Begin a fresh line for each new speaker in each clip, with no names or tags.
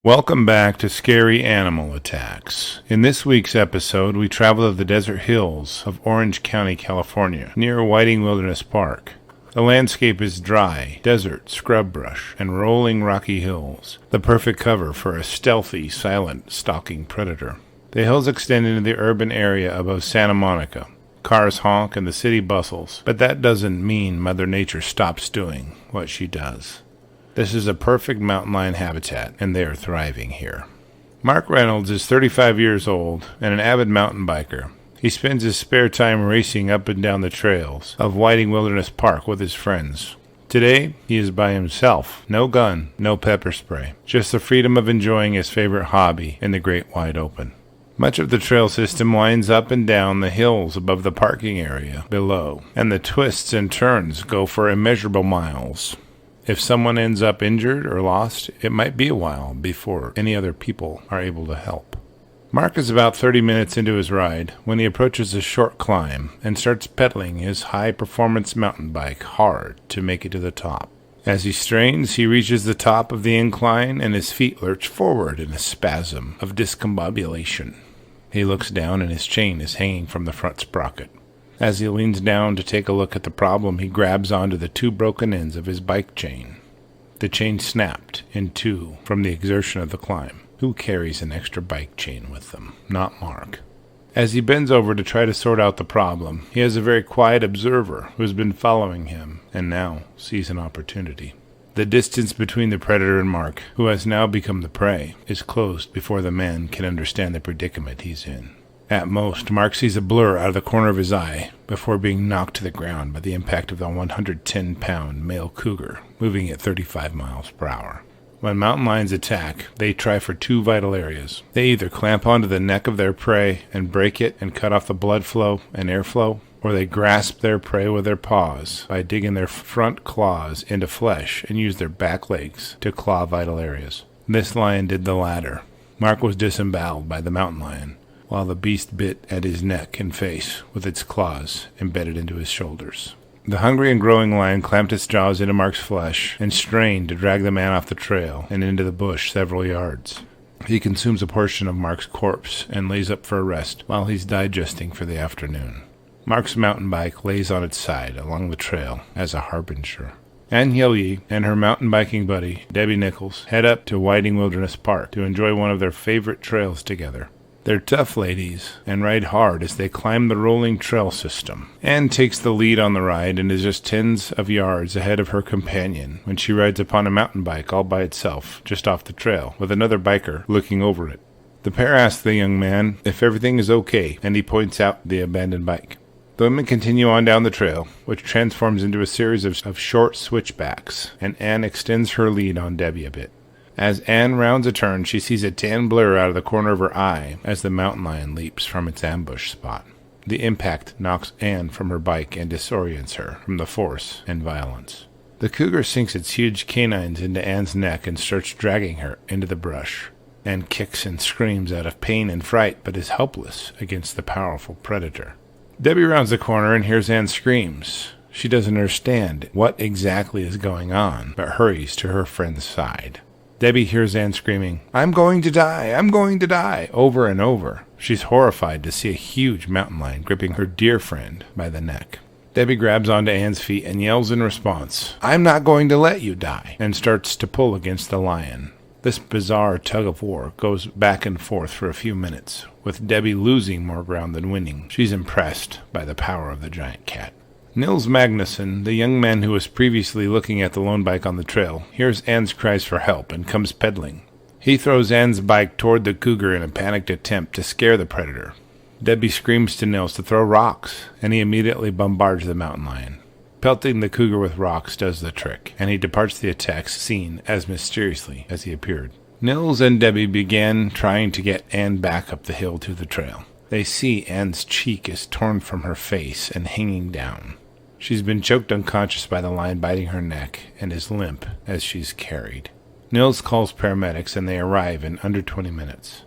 Welcome back to Scary Animal Attacks. In this week's episode, we travel to the desert hills of Orange County, California, near Whiting Wilderness Park. The landscape is dry, desert, scrub brush, and rolling rocky hills, the perfect cover for a stealthy, silent, stalking predator. The hills extend into the urban area above Santa Monica. Cars honk and the city bustles, but that doesn't mean Mother Nature stops doing what she does. This is a perfect mountain lion habitat, and they are thriving here. Mark Reynolds is 35 years old and an avid mountain biker. He spends his spare time racing up and down the trails of Whiting Wilderness Park with his friends. Today, he is by himself. No gun, no pepper spray. Just the freedom of enjoying his favorite hobby in the great wide open. Much of the trail system winds up and down the hills above the parking area below, and the twists and turns go for immeasurable miles. If someone ends up injured or lost, it might be a while before any other people are able to help. Mark is about 30 minutes into his ride when he approaches a short climb and starts pedaling his high-performance mountain bike hard to make it to the top. As he strains, he reaches the top of the incline and his feet lurch forward in a spasm of discombobulation. He looks down and his chain is hanging from the front sprocket. As he leans down to take a look at the problem, he grabs onto the two broken ends of his bike chain. The chain snapped in two from the exertion of the climb. Who carries an extra bike chain with them? Not Mark. As he bends over to try to sort out the problem, he has a very quiet observer who has been following him and now sees an opportunity. The distance between the predator and Mark, who has now become the prey, is closed before the man can understand the predicament he's in. At most, Mark sees a blur out of the corner of his eye before being knocked to the ground by the impact of the 110-pound male cougar, moving at 35 miles per hour. When mountain lions attack, they try for two vital areas. They either clamp onto the neck of their prey and break it and cut off the blood flow and airflow, or they grasp their prey with their paws by digging their front claws into flesh and use their back legs to claw vital areas. This lion did the latter. Mark was disemboweled by the mountain lion, while the beast bit at his neck and face with its claws embedded into his shoulders. The hungry and growing lion clamped its jaws into Mark's flesh and strained to drag the man off the trail and into the bush several yards. He consumes a portion of Mark's corpse and lays up for a rest while he's digesting for the afternoon. Mark's mountain bike lays on its side along the trail as a harbinger. Hjelle and her mountain biking buddy, Debbie Nichols, head up to Whiting Wilderness Park to enjoy one of their favorite trails together. They're tough ladies and ride hard as they climb the rolling trail system. Anne takes the lead on the ride and is just tens of yards ahead of her companion when she rides upon a mountain bike all by itself just off the trail with another biker looking over it. The pair ask the young man if everything is okay, and he points out the abandoned bike. The women continue on down the trail, which transforms into a series of short switchbacks, and Anne extends her lead on Debbie a bit. As Anne rounds a turn, she sees a tan blur out of the corner of her eye as the mountain lion leaps from its ambush spot. The impact knocks Anne from her bike and disorients her from the force and violence. The cougar sinks its huge canines into Anne's neck and starts dragging her into the brush. Anne kicks and screams out of pain and fright, but is helpless against the powerful predator. Debbie rounds the corner and hears Anne's screams. She doesn't understand what exactly is going on, but hurries to her friend's side. Debbie hears Anne screaming, "I'm going to die! I'm going to die!" over and over. She's horrified to see a huge mountain lion gripping her dear friend by the neck. Debbie grabs onto Anne's feet and yells in response, "I'm not going to let you die," and starts to pull against the lion. This bizarre tug-of-war goes back and forth for a few minutes, with Debbie losing more ground than winning. She's impressed by the power of the giant cat. Nils Magnusson, the young man who was previously looking at the lone bike on the trail, hears Anne's cries for help and comes pedaling. He throws Anne's bike toward the cougar in a panicked attempt to scare the predator. Debbie screams to Nils to throw rocks, and he immediately bombards the mountain lion. Pelting the cougar with rocks does the trick, and he departs the attack scene as mysteriously as he appeared. Nils and Debbie began trying to get Anne back up the hill to the trail. They see Anne's cheek is torn from her face and hanging down. She's been choked unconscious by the lion biting her neck and is limp as she's carried. Nils calls paramedics and they arrive in under 20 minutes.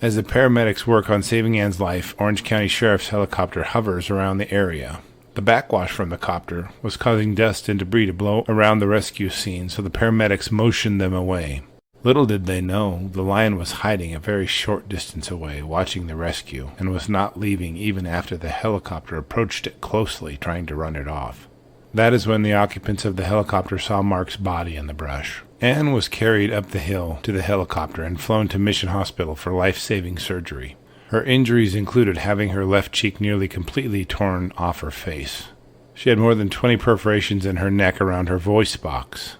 As the paramedics work on saving Anne's life, Orange County Sheriff's helicopter hovers around the area. The backwash from the copter was causing dust and debris to blow around the rescue scene, so the paramedics motioned them away. Little did they know, the lion was hiding a very short distance away, watching the rescue, and was not leaving even after the helicopter approached it closely, trying to run it off. That is when the occupants of the helicopter saw Mark's body in the brush. Anne was carried up the hill to the helicopter and flown to Mission Hospital for life-saving surgery. Her injuries included having her left cheek nearly completely torn off her face. She had more than 20 perforations in her neck around her voice box.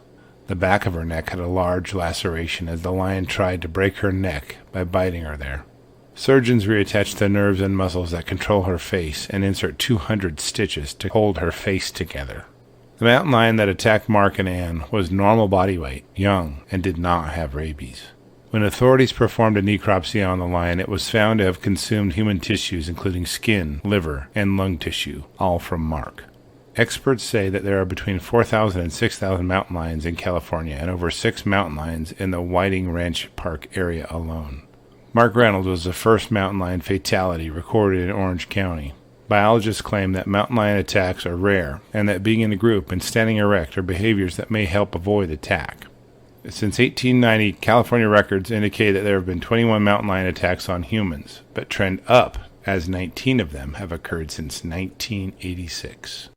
The back of her neck had a large laceration as the lion tried to break her neck by biting her there. Surgeons reattached the nerves and muscles that control her face and insert 200 stitches to hold her face together. The mountain lion that attacked Mark and Anne was normal body weight, young, and did not have rabies. When authorities performed a necropsy on the lion, it was found to have consumed human tissues including skin, liver, and lung tissue, all from Mark. Experts say that there are between 4,000 and 6,000 mountain lions in California and over 6 mountain lions in the Whiting Ranch Park area alone. Mark Reynolds was the first mountain lion fatality recorded in Orange County. Biologists claim that mountain lion attacks are rare and that being in a group and standing erect are behaviors that may help avoid attack. Since 1890, California records indicate that there have been 21 mountain lion attacks on humans, but trend up as 19 of them have occurred since 1986.